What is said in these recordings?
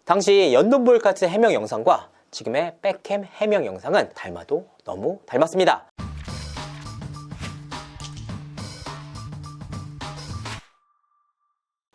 당시 연돈볼카츠 해명 영상과 지금의 백캠 해명 영상은 닮아도 너무 닮았습니다.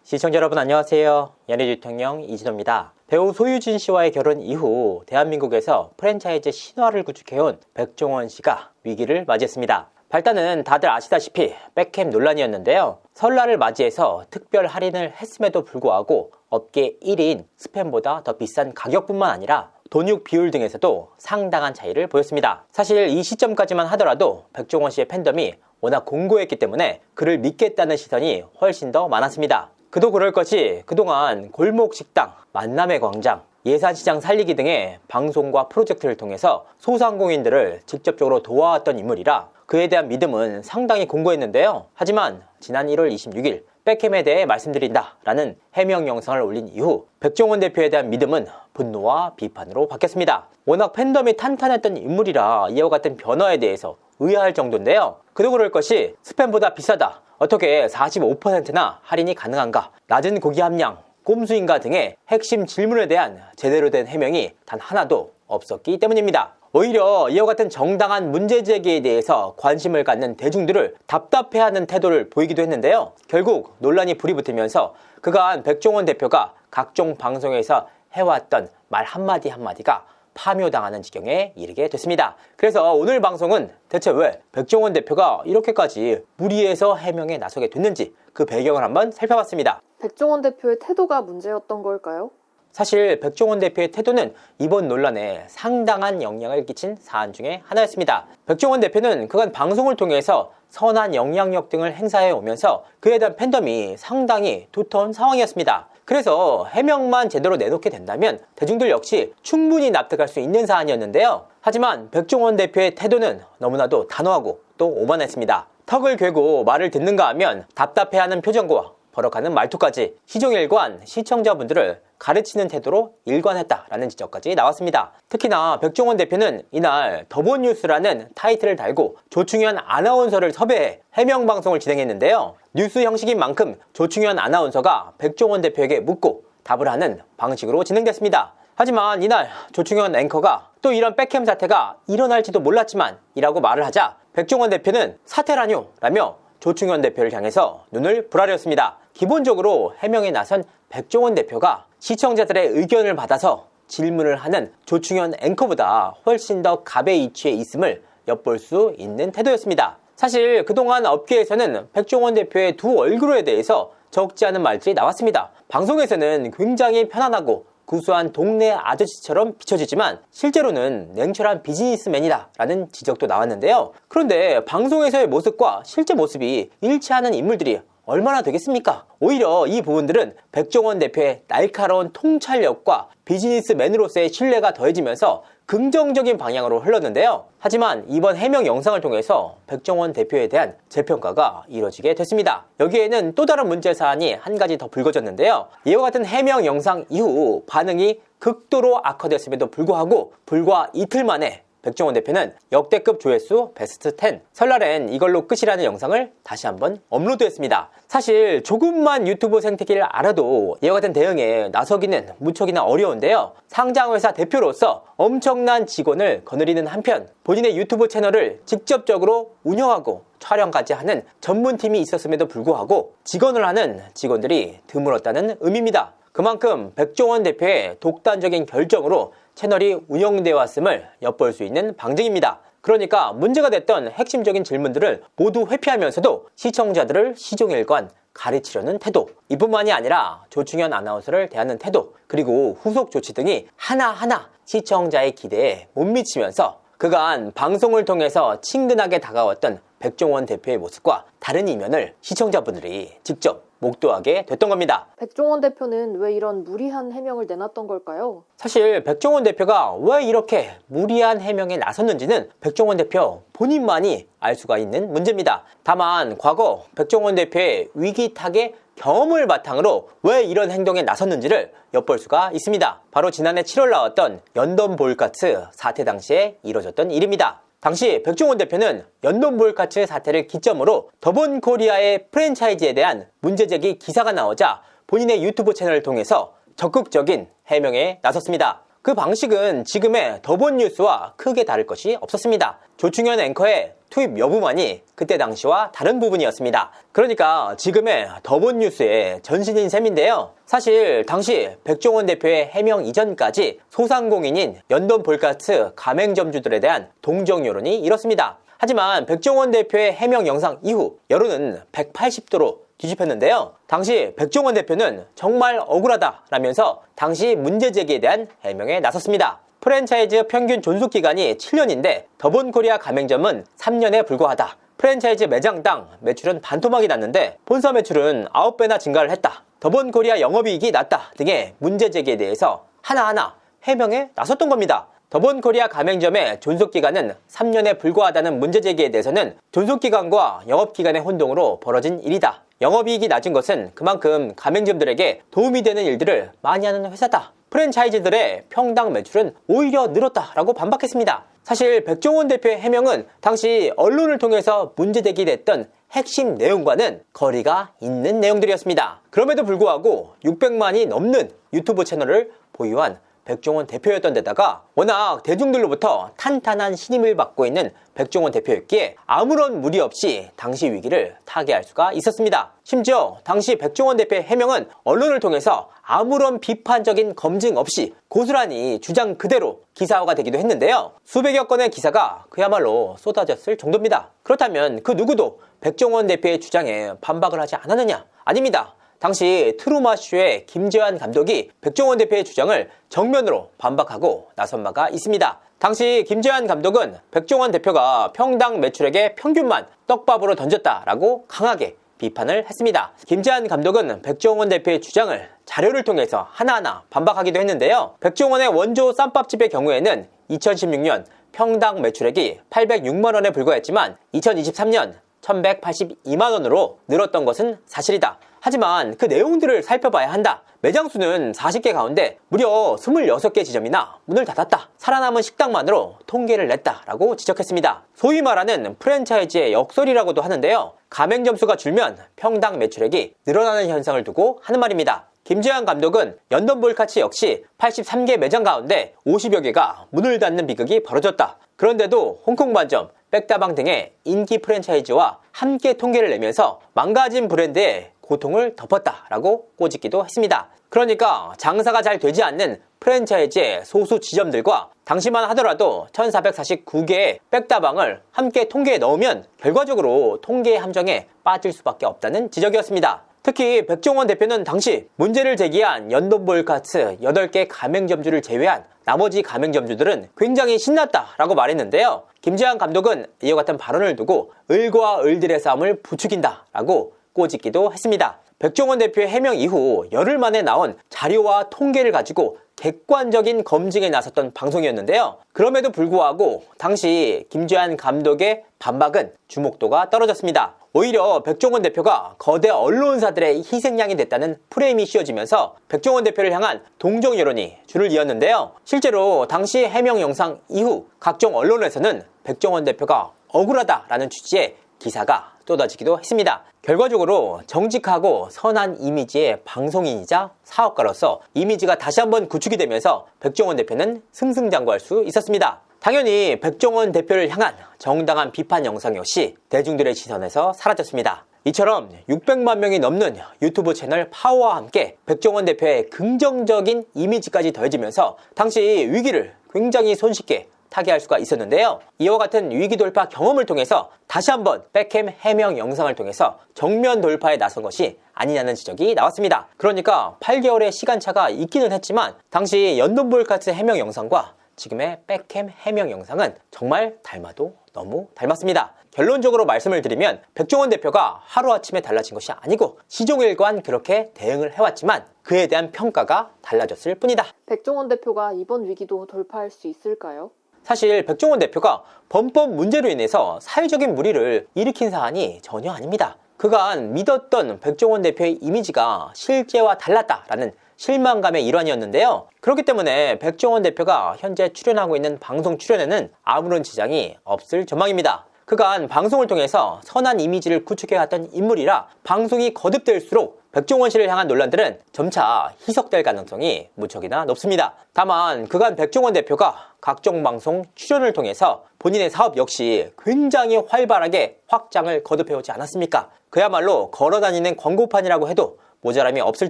시청자 여러분 안녕하세요. 연예대통령 이진호입니다. 배우 소유진 씨와의 결혼 이후 대한민국에서 프랜차이즈 신화를 구축해온 백종원 씨가 위기를 맞이했습니다. 발단은 다들 아시다시피 백캠 논란이었는데요. 설날을 맞이해서 특별 할인을 했음에도 불구하고 업계 1위인 스팸보다 더 비싼 가격뿐만 아니라 돈육 비율 등에서도 상당한 차이를 보였습니다. 사실 이 시점까지만 하더라도 백종원 씨의 팬덤이 워낙 공고했기 때문에 그를 믿겠다는 시선이 훨씬 더 많았습니다. 그도 그럴 것이 그동안 골목식당, 만남의 광장, 예산시장 살리기 등의 방송과 프로젝트를 통해서 소상공인들을 직접적으로 도와왔던 인물이라 그에 대한 믿음은 상당히 공고했는데요. 하지만 지난 1월 26일 백캠에 대해 말씀드린다 라는 해명 영상을 올린 이후 백종원 대표에 대한 믿음은 분노와 비판으로 바뀌었습니다. 워낙 팬덤이 탄탄했던 인물이라 이와 같은 변화에 대해서 의아할 정도인데요. 그도 그럴 것이 스팸보다 비싸다, 어떻게 45%나 할인이 가능한가, 낮은 고기 함량, 꼼수인가 등의 핵심 질문에 대한 제대로 된 해명이 단 하나도 없었기 때문입니다. 오히려 이와 같은 정당한 문제 제기에 대해서 관심을 갖는 대중들을 답답해하는 태도를 보이기도 했는데요. 결국 논란이 불이 붙으면서 그간 백종원 대표가 각종 방송에서 해왔던 말 한마디 한마디가 파묘당하는 지경에 이르게 됐습니다. 그래서 오늘 방송은 대체 왜 백종원 대표가 이렇게까지 무리해서 해명에 나서게 됐는지 그 배경을 한번 살펴봤습니다. 백종원 대표의 태도가 문제였던 걸까요? 사실 백종원 대표의 태도는 이번 논란에 상당한 영향을 끼친 사안 중에 하나였습니다. 백종원 대표는 그간 방송을 통해서 선한 영향력 등을 행사해 오면서 그에 대한 팬덤이 상당히 두터운 상황이었습니다. 그래서 해명만 제대로 내놓게 된다면 대중들 역시 충분히 납득할 수 있는 사안이었는데요. 하지만 백종원 대표의 태도는 너무나도 단호하고 또 오만했습니다. 턱을 괴고 말을 듣는가 하면 답답해하는 표정과 버럭하는 말투까지 시종일관 시청자분들을 가르치는 태도로 일관했다라는 지적까지 나왔습니다. 특히나 백종원 대표는 이날 더보뉴스라는 타이틀을 달고 조충현 아나운서를 섭외해 해명 방송을 진행했는데요. 뉴스 형식인 만큼 조충현 아나운서가 백종원 대표에게 묻고 답을 하는 방식으로 진행됐습니다. 하지만 이날 조충현 앵커가 또 이런 백캠 사태가 일어날지도 몰랐지만 이라고 말을 하자 백종원 대표는 사태라뇨 라며 조충현 대표를 향해서 눈을 부라렸습니다. 기본적으로 해명에 나선 백종원 대표가 시청자들의 의견을 받아서 질문을 하는 조충현 앵커보다 훨씬 더 갑의 위치에 있음을 엿볼 수 있는 태도였습니다. 사실 그동안 업계에서는 백종원 대표의 두 얼굴에 대해서 적지 않은 말들이 나왔습니다. 방송에서는 굉장히 편안하고 구수한 동네 아저씨처럼 비춰지지만 실제로는 냉철한 비즈니스맨이다 라는 지적도 나왔는데요. 그런데 방송에서의 모습과 실제 모습이 일치하는 인물들이 얼마나 되겠습니까? 오히려 이 부분들은 백종원 대표의 날카로운 통찰력과 비즈니스맨으로서의 신뢰가 더해지면서 긍정적인 방향으로 흘렀는데요. 하지만 이번 해명 영상을 통해서 백종원 대표에 대한 재평가가 이뤄지게 됐습니다. 여기에는 또 다른 문제 사안이 한 가지 더 불거졌는데요. 이와 같은 해명 영상 이후 반응이 극도로 악화됐음에도 불구하고 불과 이틀 만에 백종원 대표는 역대급 조회수 베스트 10, 설날엔 이걸로 끝이라는 영상을 다시 한번 업로드했습니다. 사실 조금만 유튜브 생태계를 알아도 이와 같은 대응에 나서기는 무척이나 어려운데요. 상장회사 대표로서 엄청난 직원을 거느리는 한편 본인의 유튜브 채널을 직접적으로 운영하고 촬영까지 하는 전문팀이 있었음에도 불구하고 직원을 하는 직원들이 드물었다는 의미입니다. 그만큼 백종원 대표의 독단적인 결정으로 채널이 운영되어 왔음을 엿볼 수 있는 방증입니다. 그러니까 문제가 됐던 핵심적인 질문들을 모두 회피하면서도 시청자들을 시종일관 가르치려는 태도, 이뿐만이 아니라 조충현 아나운서를 대하는 태도, 그리고 후속 조치 등이 하나하나 시청자의 기대에 못 미치면서 그간 방송을 통해서 친근하게 다가왔던 백종원 대표의 모습과 다른 이면을 시청자분들이 직접 목도하게 됐던 겁니다. 백종원 대표는 왜 이런 무리한 해명을 내놨던 걸까요? 사실 백종원 대표가 왜 이렇게 무리한 해명에 나섰는지는 백종원 대표 본인만이 알 수가 있는 문제입니다. 다만 과거 백종원 대표의 위기타계 경험을 바탕으로 왜 이런 행동에 나섰는지를 엿볼 수가 있습니다. 바로 지난해 7월 나왔던 연돈볼카츠 사태 당시에 이뤄졌던 일입니다. 당시 백종원 대표는 연돈볼카츠 사태를 기점으로 더본코리아의 프랜차이즈에 대한 문제제기 기사가 나오자 본인의 유튜브 채널을 통해서 적극적인 해명에 나섰습니다. 그 방식은 지금의 더본 뉴스와 크게 다를 것이 없었습니다. 조충현 앵커의 투입 여부만이 그때 당시와 다른 부분이었습니다. 그러니까 지금의 더본 뉴스의 전신인 셈인데요. 사실 당시 백종원 대표의 해명 이전까지 소상공인인 연돈 볼가스 가맹점주들에 대한 동정 여론이 이렇습니다. 하지만 백종원 대표의 해명 영상 이후 여론은 180도로 뒤집혔는데요. 당시 백종원 대표는 정말 억울하다라면서 당시 문제 제기에 대한 해명에 나섰습니다. 프랜차이즈 평균 존속기간이 7년인데 더본코리아 가맹점은 3년에 불과하다. 프랜차이즈 매장당 매출은 반토막이 났는데 본사 매출은 9배나 증가를 했다. 더본코리아 영업이익이 낮다 등의 문제 제기에 대해서 하나하나 해명에 나섰던 겁니다. 더본코리아 가맹점의 존속기간은 3년에 불과하다는 문제 제기에 대해서는 존속기간과 영업기간의 혼동으로 벌어진 일이다. 영업이익이 낮은 것은 그만큼 가맹점들에게 도움이 되는 일들을 많이 하는 회사다. 프랜차이즈들의 평당 매출은 오히려 늘었다라고 반박했습니다. 사실 백종원 대표의 해명은 당시 언론을 통해서 문제 제기됐던 핵심 내용과는 거리가 있는 내용들이었습니다. 그럼에도 불구하고 600만이 넘는 유튜브 채널을 보유한 백종원 대표였던 데다가 워낙 대중들로부터 탄탄한 신임을 받고 있는 백종원 대표였기에 아무런 무리 없이 당시 위기를 타개할 수가 있었습니다. 심지어 당시 백종원 대표의 해명은 언론을 통해서 아무런 비판적인 검증 없이 고스란히 주장 그대로 기사화가 되기도 했는데요. 수백여 건의 기사가 그야말로 쏟아졌을 정도입니다. 그렇다면 그 누구도 백종원 대표의 주장에 반박을 하지 않았느냐? 아닙니다. 당시 트루마쇼의 김재환 감독이 백종원 대표의 주장을 정면으로 반박하고 나선 바가 있습니다. 당시 김재환 감독은 백종원 대표가 평당 매출액의 평균만 떡밥으로 던졌다라고 강하게 비판을 했습니다. 김재환 감독은 백종원 대표의 주장을 자료를 통해서 하나하나 반박하기도 했는데요. 백종원의 원조 쌈밥집의 경우에는 2016년 평당 매출액이 806만 원에 불과했지만 2023년 1182만 원으로 늘었던 것은 사실이다. 하지만 그 내용들을 살펴봐야 한다. 매장 수는 40개 가운데 무려 26개 지점이나 문을 닫았다. 살아남은 식당만으로 통계를 냈다라고 지적했습니다. 소위 말하는 프랜차이즈의 역설이라고도 하는데요. 가맹점 수가 줄면 평당 매출액이 늘어나는 현상을 두고 하는 말입니다. 김재환 감독은 연돈볼카치 역시 83개 매장 가운데 50여 개가 문을 닫는 비극이 벌어졌다. 그런데도 홍콩반점, 백다방 등의 인기 프랜차이즈와 함께 통계를 내면서 망가진 브랜드의 고통을 덮었다라고 꼬집기도 했습니다. 그러니까 장사가 잘 되지 않는 프랜차이즈의 소수 지점들과 당시만 하더라도 1449개의 백다방을 함께 통계에 넣으면 결과적으로 통계의 함정에 빠질 수밖에 없다는 지적이었습니다. 특히 백종원 대표는 당시 문제를 제기한 연돈볼카츠 8개 가맹점주를 제외한 나머지 가맹점주들은 굉장히 신났다라고 말했는데요. 김재환 감독은 이와 같은 발언을 두고 을과 을들의 싸움을 부추긴다라고 꼬집기도 했습니다. 백종원 대표의 해명 이후 열흘 만에 나온 자료와 통계를 가지고 객관적인 검증에 나섰던 방송이었는데요. 그럼에도 불구하고 당시 김재환 감독의 반박은 주목도가 떨어졌습니다. 오히려 백종원 대표가 거대 언론사들의 희생양이 됐다는 프레임이 씌워지면서 백종원 대표를 향한 동정 여론이 줄을 이었는데요. 실제로 당시 해명 영상 이후 각종 언론에서는 백종원 대표가 억울하다라는 취지의 기사가 쏟아지기도 했습니다. 결과적으로 정직하고 선한 이미지의 방송인이자 사업가로서 이미지가 다시 한번 구축이 되면서 백종원 대표는 승승장구할 수 있었습니다. 당연히 백종원 대표를 향한 정당한 비판 영상 역시 대중들의 시선에서 사라졌습니다. 이처럼 600만 명이 넘는 유튜브 채널 파워와 함께 백종원 대표의 긍정적인 이미지까지 더해지면서 당시 위기를 굉장히 손쉽게 타개할 수가 있었는데요. 이와 같은 위기 돌파 경험을 통해서 다시 한번 백캠 해명 영상을 통해서 정면 돌파에 나선 것이 아니냐는 지적이 나왔습니다. 그러니까 8개월의 시간차가 있기는 했지만 당시 연돈볼카츠 해명 영상과 지금의 백캠 해명 영상은 정말 닮아도 너무 닮았습니다. 결론적으로 말씀을 드리면 백종원 대표가 하루아침에 달라진 것이 아니고 시종일관 그렇게 대응을 해왔지만 그에 대한 평가가 달라졌을 뿐이다. 백종원 대표가 이번 위기도 돌파할 수 있을까요? 사실 백종원 대표가 범법 문제로 인해서 사회적인 물의를 일으킨 사안이 전혀 아닙니다. 그간 믿었던 백종원 대표의 이미지가 실제와 달랐다라는 실망감의 일환이었는데요. 그렇기 때문에 백종원 대표가 현재 출연하고 있는 방송 출연에는 아무런 지장이 없을 전망입니다. 그간 방송을 통해서 선한 이미지를 구축해왔던 인물이라 방송이 거듭될수록 백종원 씨를 향한 논란들은 점차 희석될 가능성이 무척이나 높습니다. 다만 그간 백종원 대표가 각종 방송 출연을 통해서 본인의 사업 역시 굉장히 활발하게 확장을 거듭해오지 않았습니까? 그야말로 걸어다니는 광고판이라고 해도 모자람이 없을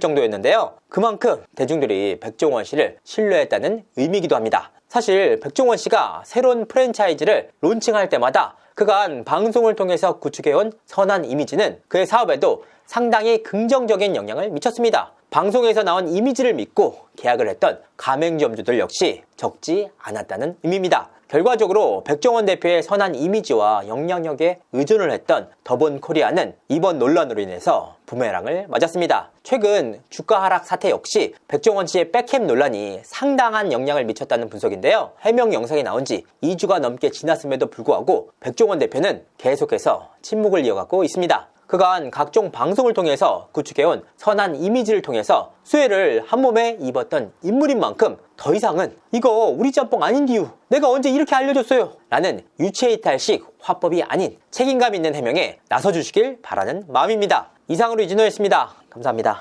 정도였는데요. 그만큼 대중들이 백종원 씨를 신뢰했다는 의미이기도 합니다. 사실 백종원 씨가 새로운 프랜차이즈를 론칭할 때마다 그간 방송을 통해서 구축해온 선한 이미지는 그의 사업에도 상당히 긍정적인 영향을 미쳤습니다. 방송에서 나온 이미지를 믿고 계약을 했던 가맹점주들 역시 적지 않았다는 의미입니다. 결과적으로 백종원 대표의 선한 이미지와 영향력에 의존을 했던 더본코리아는 이번 논란으로 인해서 부메랑을 맞았습니다. 최근 주가 하락 사태 역시 백종원 씨의 백햄 논란이 상당한 영향을 미쳤다는 분석인데요. 해명 영상이 나온 지 2주가 넘게 지났음에도 불구하고 백종원 대표는 계속해서 침묵을 이어가고 있습니다. 그간 각종 방송을 통해서 구축해온 선한 이미지를 통해서 수혜를 한몸에 입었던 인물인 만큼 더 이상은 이거 우리 짬뽕 아닌디유, 내가 언제 이렇게 알려줬어요 라는 유체이탈식 화법이 아닌 책임감 있는 해명에 나서주시길 바라는 마음입니다. 이상으로 이진호였습니다. 감사합니다.